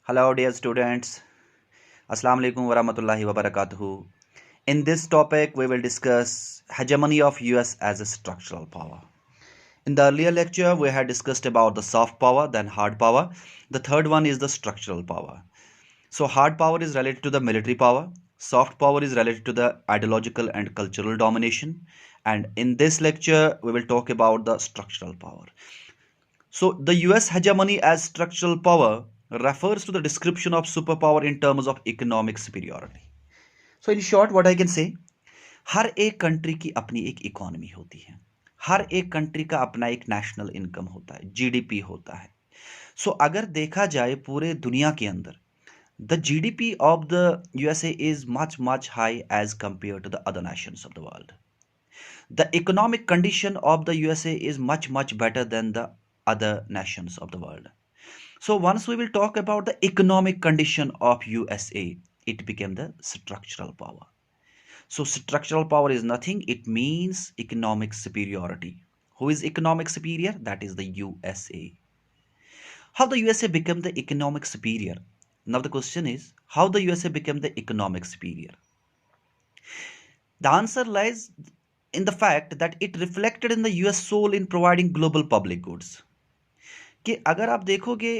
Hello, dear students. Assalamu alaikum wa rahmatullahi wa barakatuhu. In this topic, we will discuss hegemony of US as a structural power. In the earlier lecture, we had discussed about the soft power, then hard power. The third one is the structural power. So, hard power is related to the military power. Soft power is related to the ideological and cultural domination. And in this lecture, we will talk about the structural power. So, the US hegemony as structural power refers to the description of superpower in terms of economic superiority. So, in short, what I can say, हर एक country की अपनी एक economy होती है, हर एक country का अपना एक नेशनल इनकम होता है, जीडीपी होता है. सो अगर देखा जाए पूरे दुनिया के अंदर the GDP of the USA is much much high as compare to the other nations of the world. The economic condition of the USA is much much better than the other nations of the world. So once we will talk about the economic condition of USA, it became the structural power. So structural power is nothing, it means economic superiority. Who is economic superior? That is the USA. How the USA became the economic superior? Now the question is, how the USA became the economic superior? The answer lies in the fact that it reflected in the US soul in providing global public goods. कि अगर आप देखोगे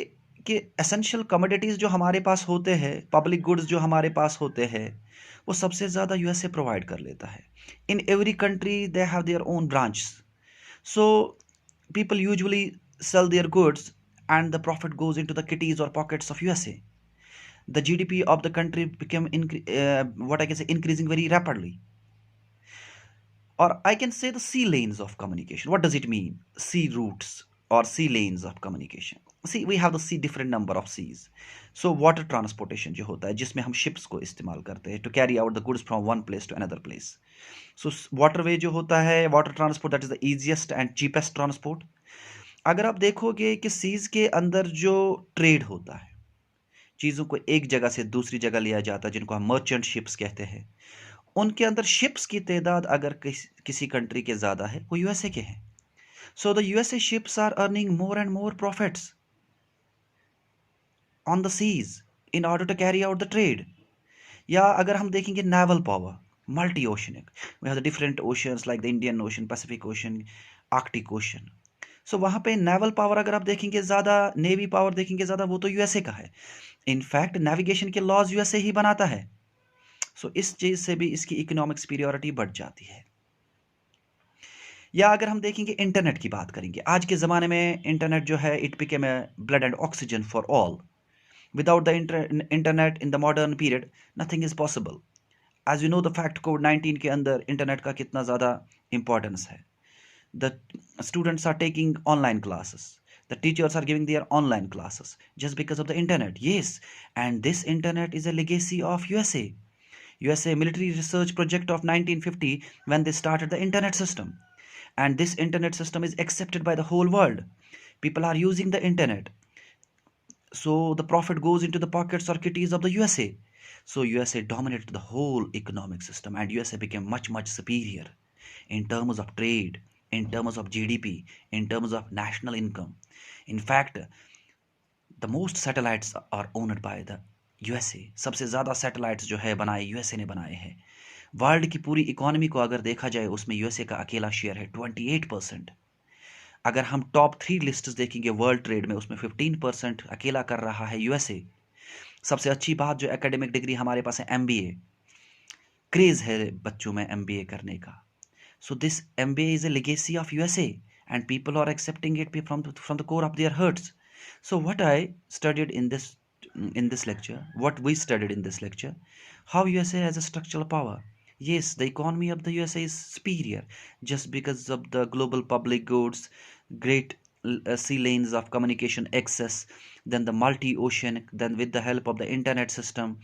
कि essential commodities जो हमारे पास होते हैं, public goods जो हमारे पास होते हैं, वो सबसे ज़्यादा यूएसए प्रोवाइड कर लेता है. In every country they have their own branch. So people usually sell their goods and the profit goes into the kitties or pockets of USA. The GDP of the country became what I can say increasing very rapidly. Or I can say the sea lanes of communication. What does it mean? Sea routes or sea lanes of communication. See, we have the sea different number of seas. So water transportation जो होता है जिसमें हम ships को इस्तेमाल करते हैं to carry out the goods from one place to another place. So waterway जो होता है water transport, that is the easiest and cheapest transport. अगर आप देखोगे कि सीज के अंदर जो ट्रेड होता है, चीज़ों को एक जगह से दूसरी जगह लिया जाता है, जिनको हम मर्चेंट शिप्स कहते हैं, उनके अंदर शिप्स की तादाद अगर किसी कंट्री के ज़्यादा है, वो यूएसए के हैं. So the USA ships are earning more and more profits on the seas in order to carry out the trade. या अगर हम देखेंगे naval power, multi oceanic, we have the different oceans like the Indian ocean, Pacific ocean, Arctic ocean. So वहाँ पे naval power अगर आप देखेंगे ज़्यादा, नेवी पावर देखेंगे ज़्यादा, वो तो यूएसए का है. इनफैक्ट नेविगेशन के लॉज यूएसए ही बनाता है. सो इस चीज़ से भी इसकी इकोनॉमिक सुपीरियरिटी बढ़ जाती है. या अगर हम देखेंगे इंटरनेट की बात करेंगे, आज के ज़माने में इंटरनेट जो है it became a blood and oxygen for all. Without the internet in the modern period nothing is possible. As you know the fact, कोविड-19 के अंदर इंटरनेट का कितना ज़्यादा इंपॉर्टेंस है. The students are taking online classes, the teachers are giving their online classes just because of the internet. Yes, and this internet is a legacy of USA military research project of 1950, when they started the internet system, and this internet system is accepted by the whole world. People are using the internet, so the profit goes into the pockets or kitties of the USA. So USA dominated the whole economic system, and USA became much much superior in terms of trade, in terms of GDP, in terms of national income. In fact, the most satellites are owned by the USA. सबसे ज़्यादा satellites जो है बनाए USA ने बनाए हैं. World की पूरी इकोनॉमी को अगर देखा जाए, उसमें यूएसए का अकेला शेयर है 28%. अगर हम टॉप 3 लिस्ट देखेंगे वर्ल्ड ट्रेड में, उसमें 15% अकेला कर रहा है यूएसए. सबसे अच्छी बात जो एकेडमिक डिग्री हमारे पास है एमबीए. क्रेज़ है बच्चों में एमबीए करने का. So this MBA is a legacy of USA, and people are accepting it from the core of their hearts. So what I studied in this lecture, what we studied in this lecture, how USA has a structural power. Yes, the economy of the USA is superior just because of the global public goods, great sea lanes of communication access, then the multi-ocean, then with the help of the internet system,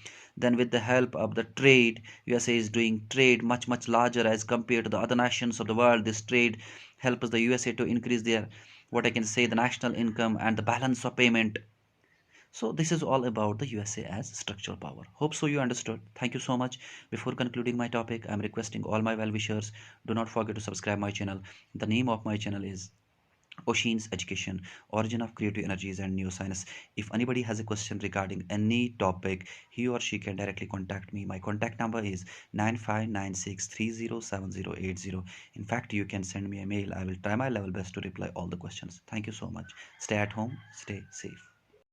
then with the help of the trade, USA is doing trade much much larger as compared to the other nations of the world. This trade helps the USA to increase their, what I can say, the national income and the balance of payment. So this is all about the USA as structural power. Hope so you understood. Thank you so much. Before concluding my topic, I am requesting all my well-wishers, do not forget to subscribe my channel. The name of my channel is Oceans Education, Origin of Creative Energies and New Science. If anybody has a question regarding any topic, he or she can directly contact me. My contact number is 9596307080. In fact, you can send me a mail. I will try my level best to reply all the questions. Thank you so much. Stay at home, stay safe.